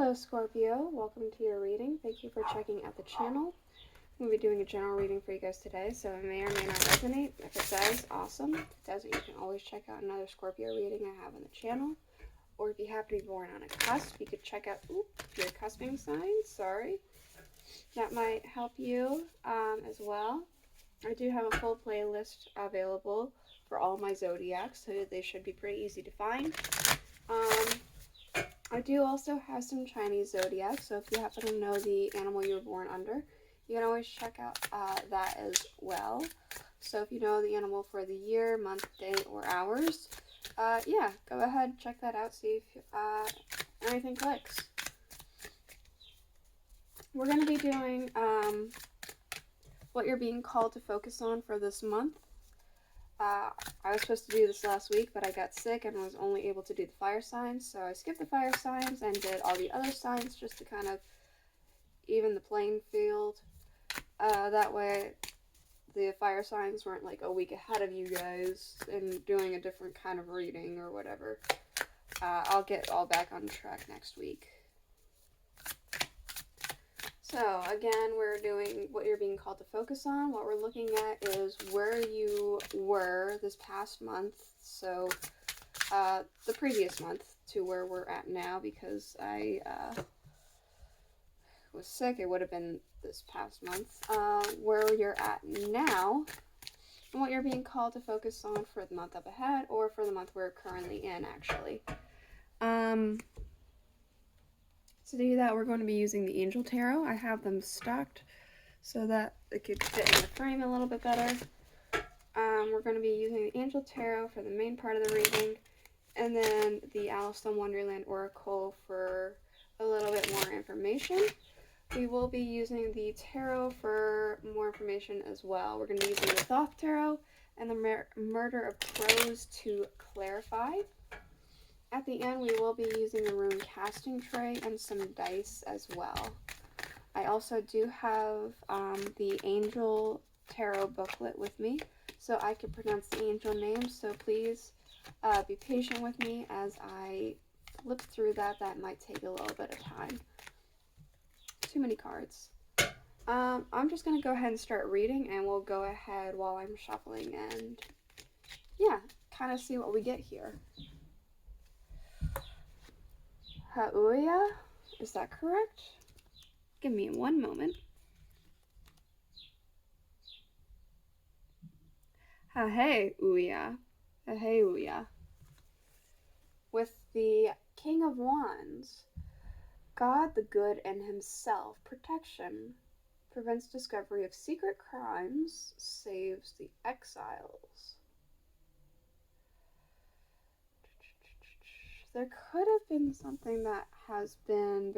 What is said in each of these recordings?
Hello Scorpio, welcome to your reading. Thank you for checking out the channel. I'm going to be doing a general reading for you guys today, so it may or may not resonate. If it does, awesome. If it doesn't, you can always check out another Scorpio reading I have on the channel. Or if you happen to be born on a cusp, you could check out your cusping sign. Sorry. That might help you as well. I do have a full playlist available for all my zodiacs, so they should be pretty easy to find. I do also have some Chinese zodiacs, so if you happen to know the animal you were born under, you can always check out that as well. So if you know the animal for the year, month, day, or hours, yeah, go ahead, check that out, see if anything clicks. We're going to be doing what you're being called to focus on for this month. I was supposed to do this last week, but I got sick and was only able to do the fire signs, so I skipped the fire signs and did all the other signs just to kind of even the playing field. That way the fire signs weren't like a week ahead of you guys and doing a different kind of reading or whatever. I'll get all back on track next week. So, again, we're doing what you're being called to focus on. What we're looking at is where you were this past month. So, the previous month to where we're at now, because I was sick. It would have been this past month. Where you're at now, and what you're being called to focus on for the month up ahead, or for the month we're currently in, actually. To do that, we're going to be using the Angel Tarot. I have them stocked so that it could fit in the frame a little bit better. We're going to be using the Angel Tarot for the main part of the reading, and then the Aleister Wonderland Oracle for a little bit more information. We will be using the Tarot for more information as well. We're going to be using the Thoth Tarot and the Murder of Crows to clarify. At the end, we will be using the rune casting tray and some dice as well. I also do have the Angel Tarot booklet with me, so I can pronounce the angel names, so please be patient with me as I flip through that. That might take a little bit of time. Too many cards. I'm just going to go ahead and start reading, and we'll go ahead while I'm shuffling and, yeah, kind of see what we get here. Hauya, is that correct? Give me one moment. Hey Uya. Hey Uya. With the King of Wands, God the good and himself, protection, prevents discovery of secret crimes, saves the exiles. There could have been something that has been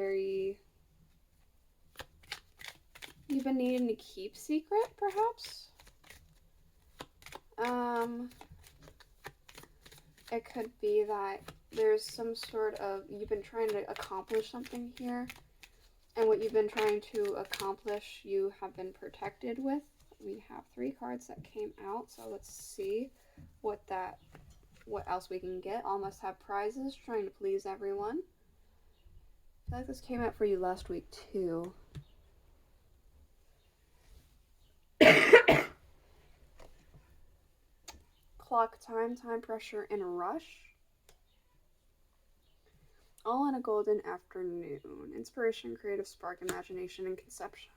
you've been needing to keep secret, perhaps? It could be that there's some sort of, you've been trying to accomplish something here, and what you've been trying to accomplish, you have been protected with. We have 3 cards that came out, so let's see what else we can get. All must have prizes, trying to please everyone. I feel like this came out for you last week too. Clock time, time pressure, and a rush. All in a golden afternoon. Inspiration, creative spark, imagination, and conception.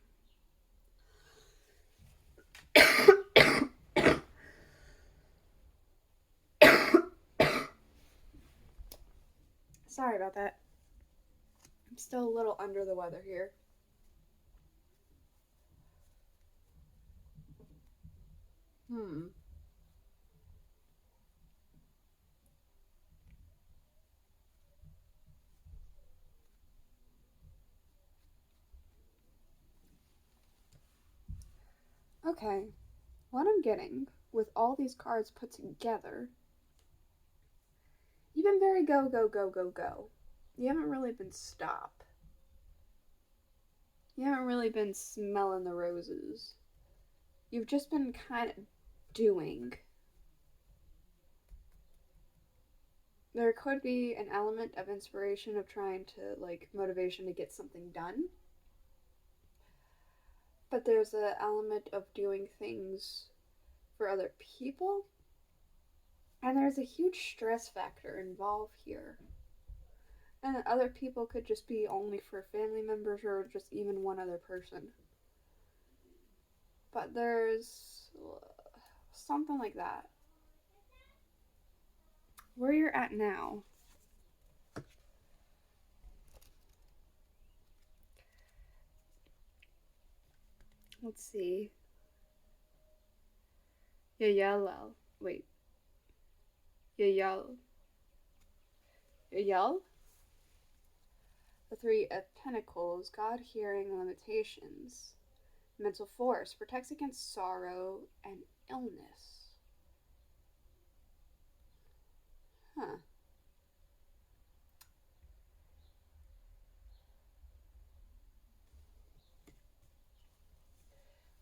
Sorry about that. I'm still a little under the weather here. Okay, what I'm getting with all these cards put together, you've been very go, go, go, go, go. You haven't really been stop. You haven't really been smelling the roses. You've just been kind of doing. There could be an element of inspiration of trying to, like, motivation to get something done. But there's an element of doing things for other people. And there's a huge stress factor involved here. And other people could just be only for family members or just even one other person. But there's something like that. Where you're at now. Let's see. Yayel. Wait. Yayel. Yayel? The Three of Pentacles, God-hearing limitations. Mental force protects against sorrow and illness. Huh.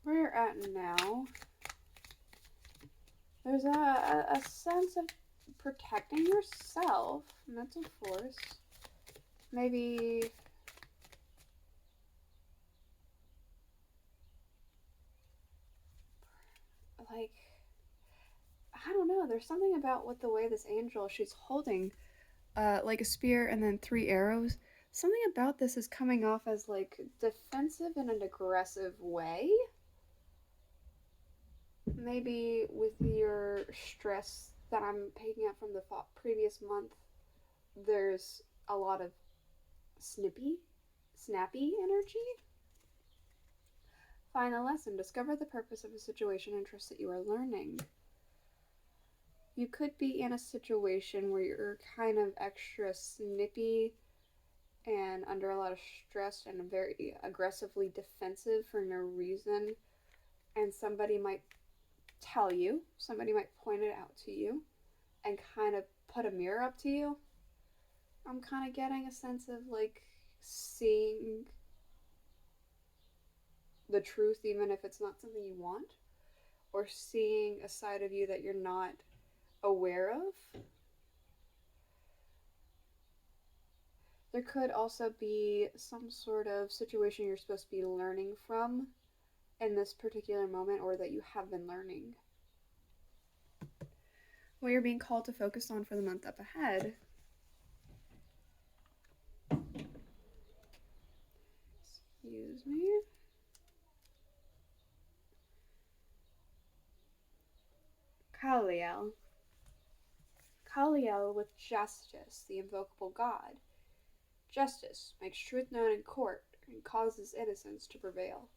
Where you're at now, there's a sense of protecting yourself, mental force. Maybe like, I don't know, there's something about with the way this angel, she's holding like a spear and then 3 arrows. Something about this is coming off as like defensive in an aggressive way. Maybe with your stress that I'm picking up from the previous month, there's a lot of snappy energy. Find a lesson. Discover the purpose of a situation and trust that you are learning. You could be in a situation where you're kind of extra snippy and under a lot of stress and very aggressively defensive for no reason. And somebody might tell you, somebody might point it out to you and kind of put a mirror up to you. I'm kind of getting a sense of like seeing the truth even if it's not something you want, or seeing a side of you that you're not aware of. There could also be some sort of situation you're supposed to be learning from in this particular moment, or that you have been learning. What you're being called to focus on for the month up ahead. Excuse me. Kaliel with justice, the invocable god. Justice makes truth known in court and causes innocence to prevail.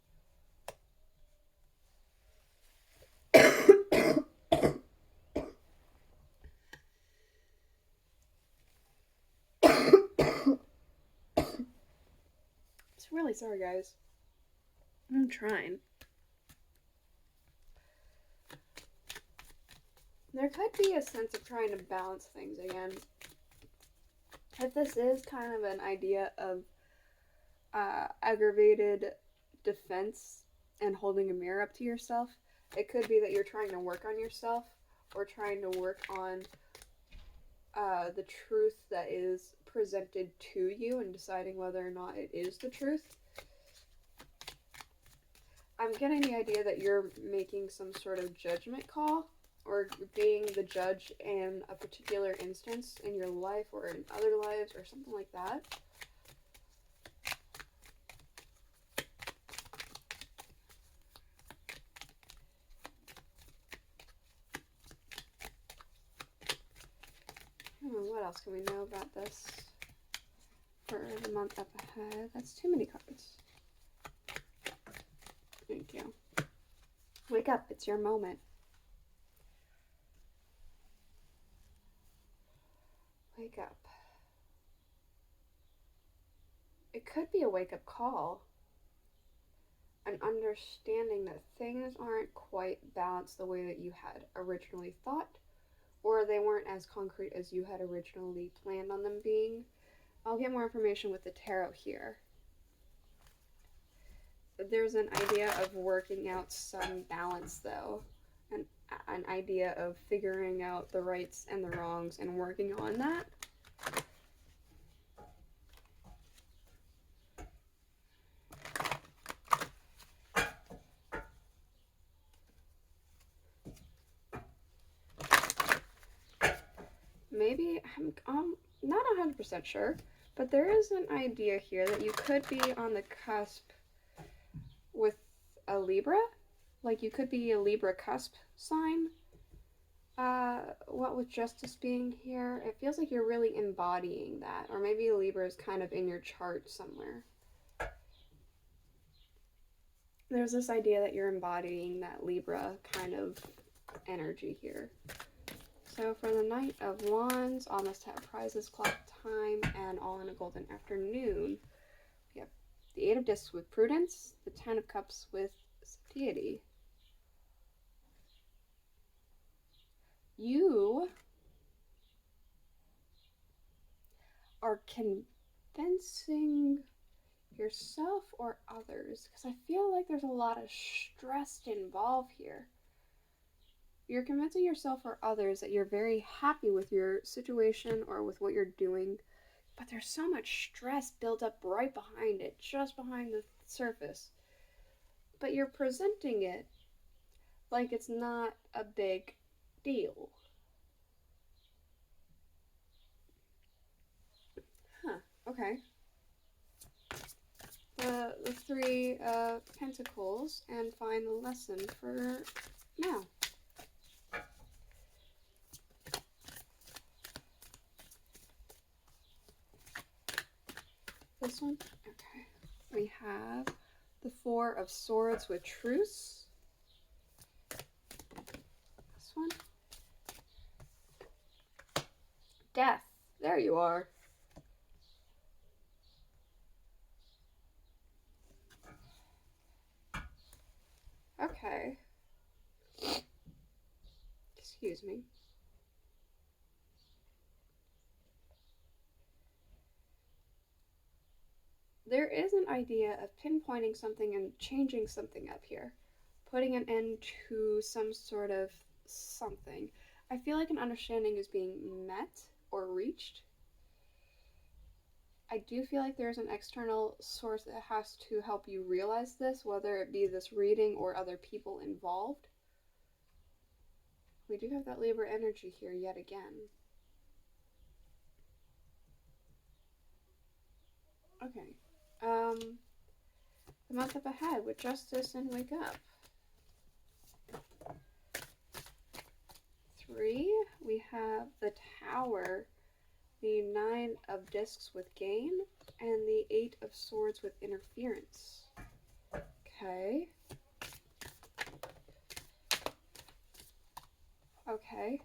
Really sorry, guys. I'm trying. There could be a sense of trying to balance things again. If this is kind of an idea of aggravated defense and holding a mirror up to yourself, it could be that you're trying to work on yourself or trying to work on the truth that is presented to you and deciding whether or not it is the truth. I'm getting the idea that you're making some sort of judgment call, or being the judge in a particular instance in your life or in other lives or something like that. What else can we know about this for the month up ahead? That's too many cards. Thank you. Wake up. It's your moment. Wake up. It could be a wake-up call. An understanding that things aren't quite balanced the way that you had originally thought, or they weren't as concrete as you had originally planned on them being. I'll get more information with the tarot here. There's an idea of working out some balance, though. And an idea of figuring out the rights and the wrongs and working on that. Maybe, I'm not 100% sure, but there is an idea here that you could be on the cusp with a Libra. Like, you could be a Libra cusp sign. What with Justice being here, it feels like you're really embodying that. Or maybe Libra is kind of in your chart somewhere. There's this idea that you're embodying that Libra kind of energy here. So for the Knight of Wands, all must have prizes, clock time, and all in a golden afternoon. We have the Eight of Discs with prudence, the Ten of Cups with satiety. You are convincing yourself or others, because I feel like there's a lot of stress involved here. You're convincing yourself or others that you're very happy with your situation or with what you're doing, but there's so much stress built up right behind it, just behind the surface. But you're presenting it like it's not a big deal. Huh, okay. The Three of Pentacles, and find the lesson for now. This one? Okay. We have the Four of Swords with truce. This one. Death. There you are. Okay. Excuse me. There is an idea of pinpointing something and changing something up here. Putting an end to some sort of something. I feel like an understanding is being met or reached. I do feel like there's an external source that has to help you realize this, whether it be this reading or other people involved. We do have that Libra energy here yet again. Okay. The month up ahead with Justice and Wake Up. 3, we have the Tower, the Nine of Discs with Gain, and the Eight of Swords with Interference. Okay. Okay.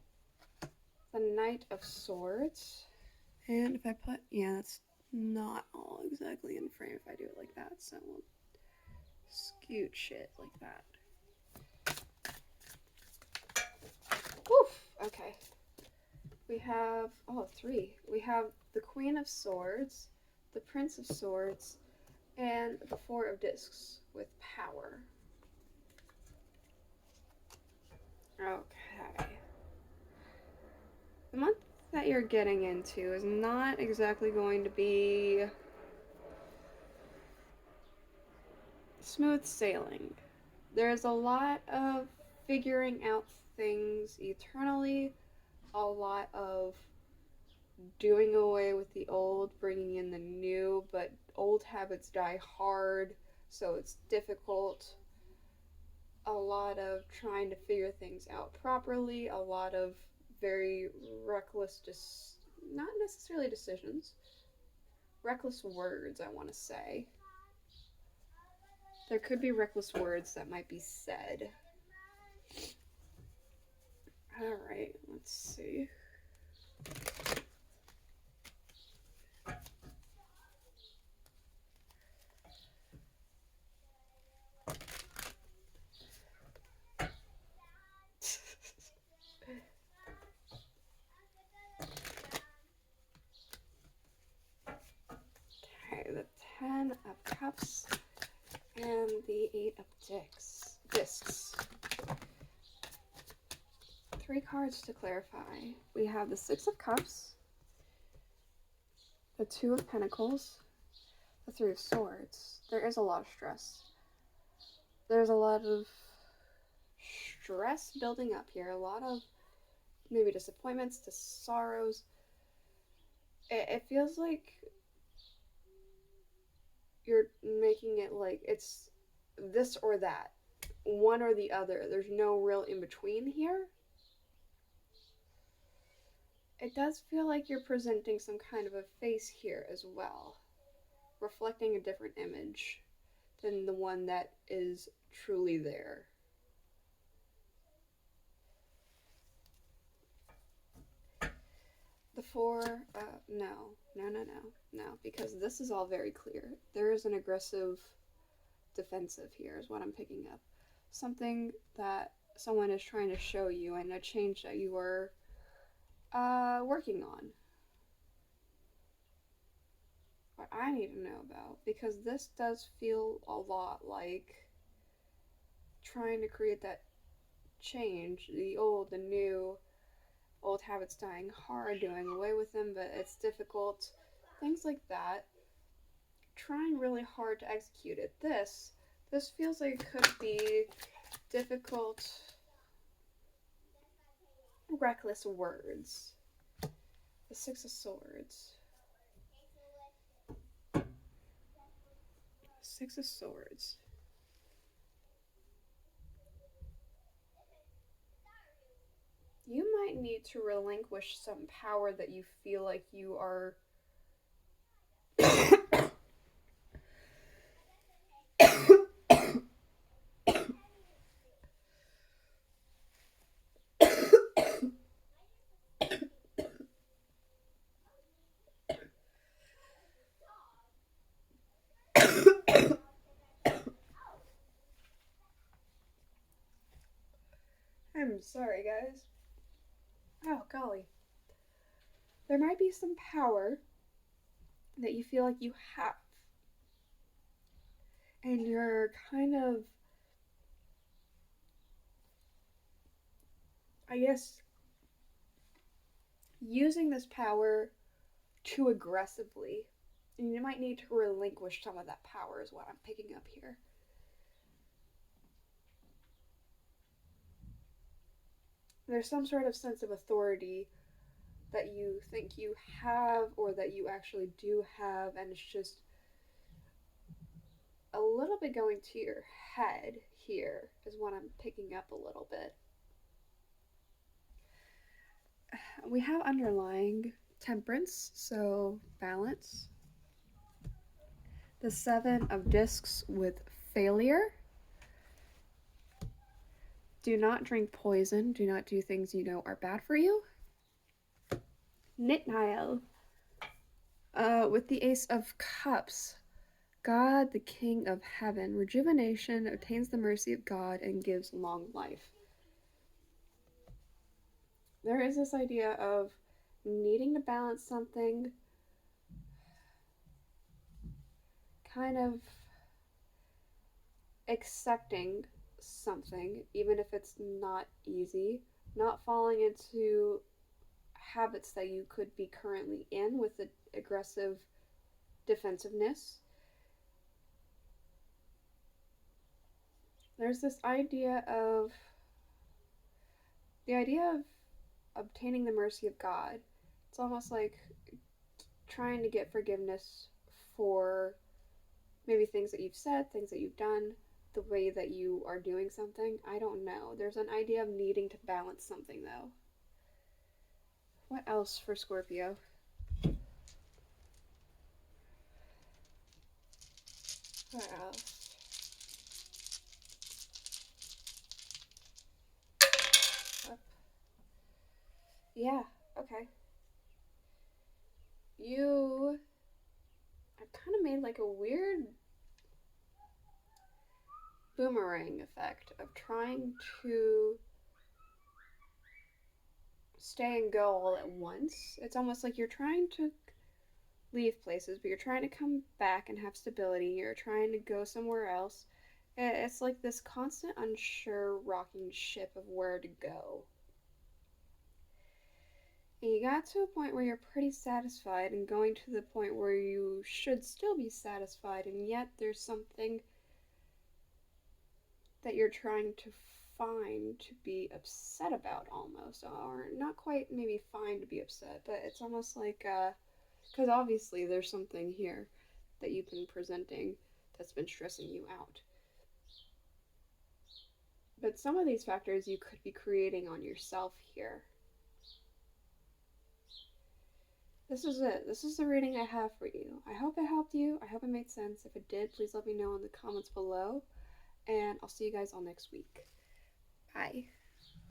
The Knight of Swords. And if I put, yeah, that's not all exactly in frame if I do it like that, so we'll scooch it like that. Woof! Okay. We have, 3. We have the Queen of Swords, the Prince of Swords, and the Four of Discs with power. Okay. The month that you're getting into is not exactly going to be smooth sailing. There's a lot of figuring out things eternally, a lot of doing away with the old, bringing in the new, but old habits die hard, so it's difficult. A lot of trying to figure things out properly, a lot of very reckless, not necessarily decisions, reckless words, I want to say. There could be reckless words that might be said. Alright, let's see. Okay, the Ten of Cups and the Eight of Discs. 3 cards to clarify. We have the 6 of Cups, the 2 of Pentacles, the 3 of Swords. There is a lot of stress. There's a lot of stress building up here. A lot of maybe disappointments, sorrows. It feels like you're making it like it's this or that. One or the other. There's no real in between here. It does feel like you're presenting some kind of a face here as well, reflecting a different image than the one that is truly there. The 4, no, because this is all very clear. There is an aggressive defensive here is what I'm picking up. Something that someone is trying to show you and a change that you are working on. What I need to know about, because this does feel a lot like trying to create that change, the old, the new, old habits dying hard, doing away with them, but it's difficult, things like that. Trying really hard to execute it. This feels like it could be difficult, reckless words. The 6 of Swords. 6 of Swords. You might need to relinquish some power that you feel like you are I'm sorry, guys. Oh, golly. There might be some power that you feel like you have. And you're kind of, I guess, using this power too aggressively. And you might need to relinquish some of that power is what I'm picking up here. There's some sort of sense of authority that you think you have or that you actually do have, and it's just a little bit going to your head here is what I'm picking up a little bit. We have underlying Temperance, so balance. The 7 of Discs with Failure. Do not drink poison. Do not do things you know are bad for you. Nitnile. With the Ace of Cups. God, the King of Heaven. Rejuvenation, obtains the mercy of God, and gives long life. There is this idea of needing to balance something. Kind of accepting something, even if it's not easy, not falling into habits that you could be currently in with the aggressive defensiveness. There's this idea of obtaining the mercy of God. It's almost like trying to get forgiveness for maybe things that you've said, things that you've done, the way that you are doing something. I don't know. There's an idea of needing to balance something, though. What else for Scorpio? What else? Up. Yeah, okay. I've kind of made like a weird boomerang effect of trying to stay and go all at once. It's almost like you're trying to leave places, but you're trying to come back and have stability. You're trying to go somewhere else. It's like this constant unsure rocking ship of where to go. And you got to a point where you're pretty satisfied and going to the point where you should still be satisfied, and yet there's something that you're trying to find to be upset about almost, or not quite maybe find to be upset, but it's almost like, because obviously there's something here that you've been presenting that's been stressing you out. But some of these factors you could be creating on yourself here. This is it. This is the reading I have for you. I hope it helped you. I hope it made sense. If it did, please let me know in the comments below. And I'll see you guys all next week. Bye.